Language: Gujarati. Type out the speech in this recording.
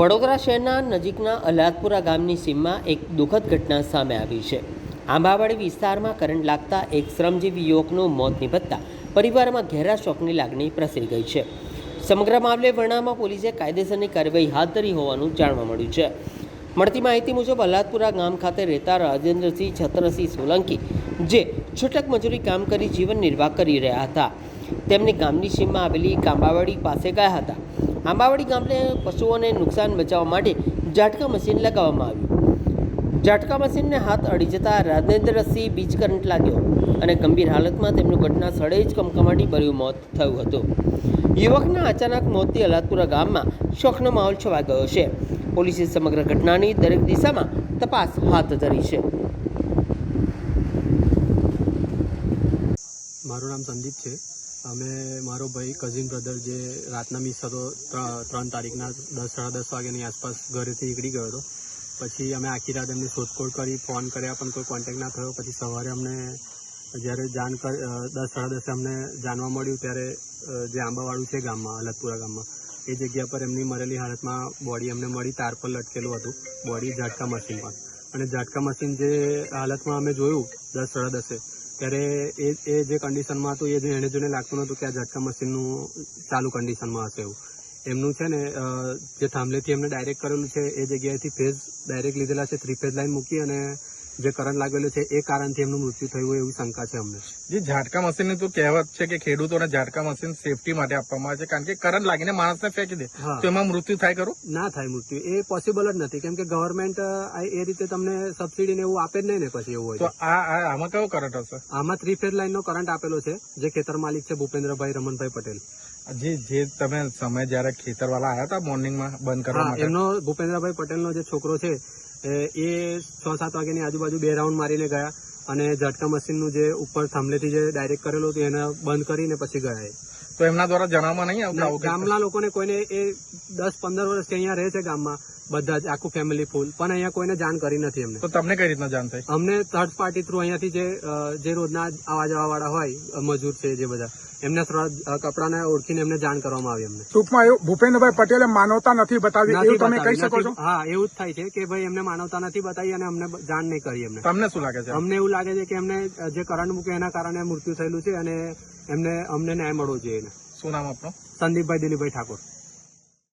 વડોદરા શહેરના નજીકના અલ્હાદપુરા ગામની સીમમાં એક દુઃખદ ઘટના સામે આવી છે। આંબાવાડી વિસ્તારમાં કરંટ લાગતા એક શ્રમજીવી યુવકનું મોત નિપજતા પરિવારમાં ઘેરા શોકની લાગણી પ્રસરી ગઈ છે। સમગ્ર મામલે વરણામાં પોલીસે કાયદેસરની કાર્યવાહી હાથ ધરી હોવાનું જાણવા મળ્યું છે। મળતી માહિતી મુજબ અલ્હાદપુરા ગામ ખાતે રહેતા રાજેન્દ્રસિંહ છત્રસિંહ સોલંકી, જે છૂટક મજૂરી કામ કરી જીવન નિર્વાહ કરી રહ્યા હતા, તેમની ગામની સીમમાં આવેલી આંબાવાડી પાસે ગયા હતા। આંબાવાડી ગામને પશુઓને નુકસાન બચાવવા માટે ઝાટકા મશીન લગાવવામાં આવ્યું। ઝાટકા મશીનને હાથ અડી જતા રાજેન્દ્રસિંહ બીજ કરંટ લાગ્યો અને ગંભીર હાલતમાં તેમનું ઘટના સ્થળે જ કમકમાટી ભર્યું મોત થયું હતું। યુવકના અચાનક મોતથી અલ્હાદપુરા ગામમાં શોકનો માહોલ છવાઈ ગયો છે। પોલીસે સમગ્ર ઘટનાની દરેક દિશામાં તપાસ હાથ ધરી છે। મારું નામ સંદીપ છે। અમે મારો ભાઈ કઝિન બ્રધર જે રાતના મિસ હતો 3 તારીખના 10-10:30 વાગ્યાની આસપાસ ઘરેથી નીકળી ગયો હતો। પછી અમે આખી રાત એમની શોધખોળ કરી, ફોન કર્યા પણ કોઈ કોન્ટેક્ટ ના થયો। પછી સવારે અમને જ્યારે 10-10:30 અમને જાણવા મળ્યું ત્યારે જે આંબાવાડું છે ગામમાં, અલ્હાદપુરા ગામમાં, એ જગ્યા પર એમની મરેલી હાલતમાં બોડી અમને મળી, તાર પર લટકેલું હતું બોડી, ઝાટકા મશીન પર। અને ઝાટકા મશીન જે હાલતમાં અમે જોયું 10-10:30 ત્યારે એ જે કન્ડિશનમાં હતું એ એને જોઈને લાગતું નહોતું કે આ ઝાટકા મશીનનું ચાલુ કન્ડિશનમાં હશે એવું। એમનું છે ને જે થાંભલેથી એમને ડાયરેક્ટ કરેલું છે એ જગ્યાએથી ફેઝ ડાયરેક્ટ લીધેલા છે, 3 ફેઝ લાઈન મૂકી અને જે કરંટ લાગેલું છે એ કારણથી એમનું મૃત્યુ થયું હોય એવી શંકા છે અમને। જે ઝાટકા મશીનની તો કહેવત છે કે ખેડૂતોને ઝાટકા મશીન સેફટી માટે આપવામાં આવે છે, કારણ કે કરંટ લાગીને માણસને ફેંકી દે તો એમાં મૃત્યુ થાય ખરું? ના થાય મૃત્યુ, એ પોસિબલ જ નથી, કેમ કે ગવર્મેન્ટ એ રીતે તમને સબસિડી ને એવું આપે જ નહીં ને પછી એવું હોય તો આમાં કયો કરંટ હશે? આમાં 3 ફેઝ લાઈનનો કરંટ આપેલો છે, જે ખેતર માલિક છે ભૂપેન્દ્રભાઈ રમણભાઈ પટેલ। જે તમે સમય જયારે ખેતરવાળા આવ્યા હતા મોર્નિંગમાં બંધ કરવા માટે, એમનો ભૂપેન્દ્રભાઈ પટેલનો જે છોકરો છે એ 6-7 વાગ્યાની આજુબાજુ 2 રાઉન્ડ મારીને ગયા અને ઝાટકા મશીનનું જે ઉપર થાંભલેથી જે ડાયરેક્ટ કરેલું હતું એને બંધ કરીને પછી ગયા। તો એમના દ્વારા જણાવવામાં નહીં આવતા? ગામના લોકોને કોઈને એ 10-15 વર્ષથી અહીંયા રહે છે ગામમાં, બધા જ આખું ફેમિલી ફૂલ, પણ અહીંયા કોઈને જાણ કરી નથી એમને। તો તમને કઈ રીતના જાણ થઈ? અમને થર્ડ પાર્ટી થ્રુ અહીંયાથી જે રોજના આવવા જવા વાળા હોય મજૂર છે જે બધા, એમને કપડાને ઓળખીને એમને જાણ કરવામાં આવી અમને। ટૂંકમાં એવું ભૂપેન્દ્રભાઈ પટેલે માનવતા નથી બતાવી એવું તમે કહી શકો છો? હા, એવું જ થાય છે કે ભાઈ એમને માનવતા નથી બતાવી અને અમને જાણ નહીં કરી એમને। તમને શું લાગે છે? અમને એવું લાગે છે કે એમને જે કરંટ મૂક્યો એના કારણે મૃત્યુ થયેલું છે અને અમને ન્યાય મળવો જોઈએ। શું નામ આપનું? સંદીપભાઈ દિલીપભાઈ ઠાકોર।